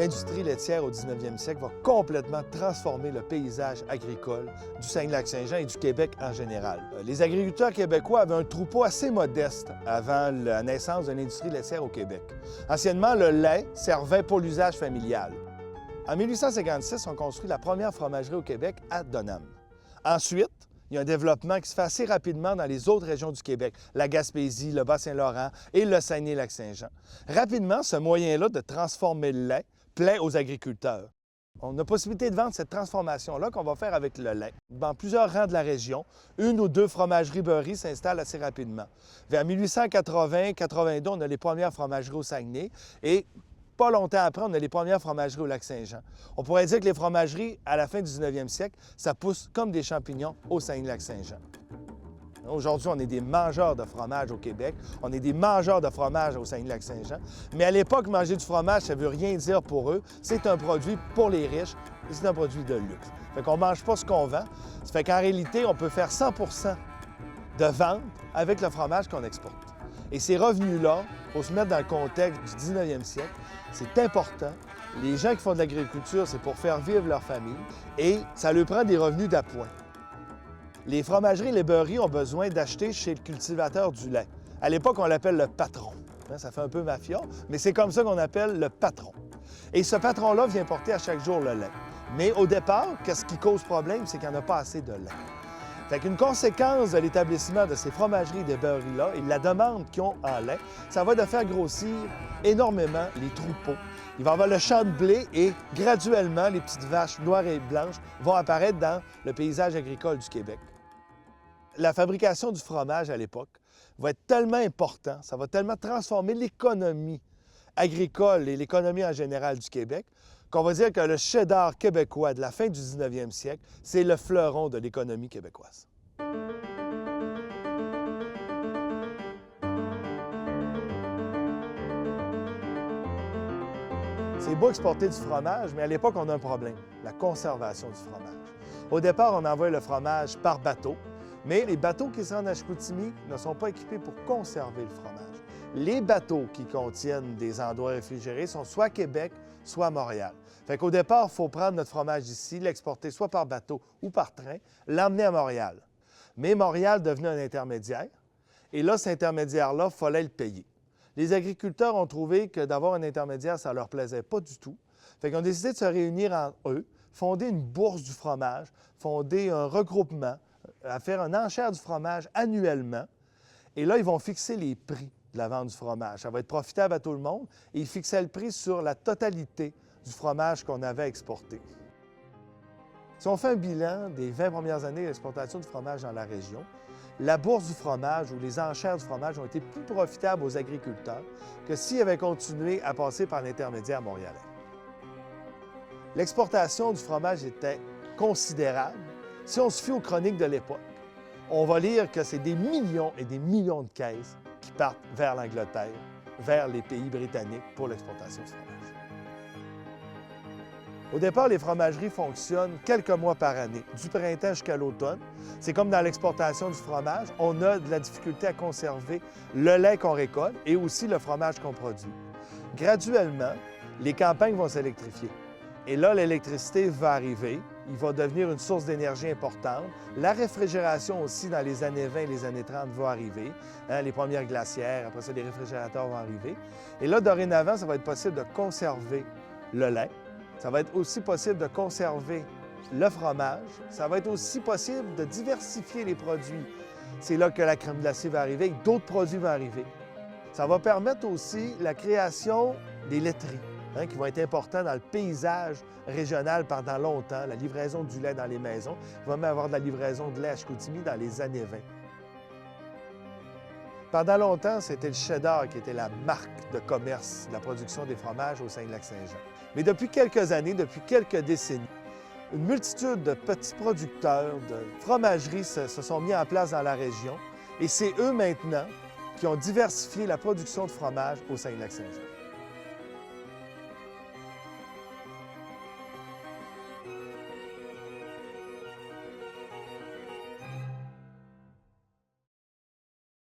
L'industrie laitière au 19e siècle va complètement transformer le paysage agricole du Saguenay-Lac-Saint-Jean et du Québec en général. Les agriculteurs québécois avaient un troupeau assez modeste avant la naissance de l'industrie laitière au Québec. Anciennement, le lait servait pour l'usage familial. En 1856, on construit la première fromagerie au Québec à Donham. Ensuite, il y a un développement qui se fait assez rapidement dans les autres régions du Québec, la Gaspésie, le Bas-Saint-Laurent et le Saguenay-Lac-Saint-Jean. Rapidement, ce moyen-là de transformer le lait plaît aux agriculteurs. On a possibilité de vendre cette transformation-là qu'on va faire avec le lait. Dans plusieurs rangs de la région, une ou deux fromageries-beurries s'installent assez rapidement. Vers 1880-82, on a les premières fromageries au Saguenay et pas longtemps après, on a les premières fromageries au Lac-Saint-Jean. On pourrait dire que les fromageries, à la fin du 19e siècle, ça pousse comme des champignons au Saguenay-Lac-Saint-Jean. Aujourd'hui, on est des mangeurs de fromage au Québec. On est des mangeurs de fromage au Saguenay-Lac-Saint-Jean. Mais à l'époque, manger du fromage, ça ne veut rien dire pour eux. C'est un produit pour les riches et c'est un produit de luxe. Fait qu'on ne mange pas ce qu'on vend. Ça fait qu'en réalité, on peut faire 100 de vente avec le fromage qu'on exporte. Et ces revenus-là, il faut se mettre dans le contexte du 19e siècle, c'est important. Les gens qui font de l'agriculture, c'est pour faire vivre leur famille et ça leur prend des revenus d'appoint. Les fromageries et les beurreries ont besoin d'acheter chez le cultivateur du lait. À l'époque, on l'appelle le patron. Ça fait un peu mafia, mais c'est comme ça qu'on appelle le patron. Et ce patron-là vient porter à chaque jour le lait. Mais au départ, qu'est-ce qui cause problème? C'est qu'il n'y en a pas assez de lait. Fait qu'une conséquence de l'établissement de ces fromageries et des beurreries-là et de la demande qu'ils ont en lait, ça va de faire grossir énormément les troupeaux. Il va y avoir le champ de blé et graduellement, les petites vaches noires et blanches vont apparaître dans le paysage agricole du Québec. La fabrication du fromage à l'époque va être tellement importante, ça va tellement transformer l'économie agricole et l'économie en général du Québec, qu'on va dire que le cheddar québécois de la fin du 19e siècle, c'est le fleuron de l'économie québécoise. C'est beau exporter du fromage, mais à l'époque, on a un problème, la conservation du fromage. Au départ, on envoie le fromage par bateau, mais les bateaux qui se rendent à Chicoutimi ne sont pas équipés pour conserver le fromage. Les bateaux qui contiennent des endroits réfrigérés sont soit à Québec, soit à Montréal. Fait qu'au départ, il faut prendre notre fromage ici, l'exporter soit par bateau ou par train, l'emmener à Montréal. Mais Montréal devenait un intermédiaire, et là, cet intermédiaire-là, il fallait le payer. Les agriculteurs ont trouvé que d'avoir un intermédiaire, ça ne leur plaisait pas du tout. Fait qu'ils ont décidé de se réunir entre eux, fonder une bourse du fromage, fonder un regroupement, à faire une enchère du fromage annuellement. Et là, ils vont fixer les prix de la vente du fromage. Ça va être profitable à tout le monde. Et ils fixaient le prix sur la totalité du fromage qu'on avait exporté. Si on fait un bilan des 20 premières années d'exportation du fromage dans la région, la bourse du fromage ou les enchères du fromage ont été plus profitables aux agriculteurs que s'ils avaient continué à passer par l'intermédiaire montréalais. L'exportation du fromage était considérable. Si on se fie aux chroniques de l'époque, on va lire que c'est des millions et des millions de caisses qui partent vers l'Angleterre, vers les pays britanniques pour l'exportation du fromage. Au départ, les fromageries fonctionnent quelques mois par année, du printemps jusqu'à l'automne. C'est comme dans l'exportation du fromage, on a de la difficulté à conserver le lait qu'on récolte et aussi le fromage qu'on produit. Graduellement, les campagnes vont s'électrifier. Et là, l'électricité va arriver, il va devenir une source d'énergie importante. La réfrigération aussi, dans les années 20 et les années 30, va arriver. Les premières glacières, après ça, les réfrigérateurs vont arriver. Et là, dorénavant, ça va être possible de conserver le lait. Ça va être aussi possible de conserver le fromage. Ça va être aussi possible de diversifier les produits. C'est là que la crème glacée va arriver et d'autres produits vont arriver. Ça va permettre aussi la création des laiteries, qui vont être importants dans le paysage régional pendant longtemps, la livraison du lait dans les maisons. Il va même avoir de la livraison de lait à Chicoutimi dans les années 20. Pendant longtemps, c'était le cheddar qui était la marque de commerce de la production des fromages au Saguenay-Lac-Saint-Jean. Mais depuis quelques années, depuis quelques décennies, une multitude de petits producteurs, de fromageries se sont mis en place dans la région et c'est eux maintenant qui ont diversifié la production de fromage au Saguenay-Lac-Saint-Jean.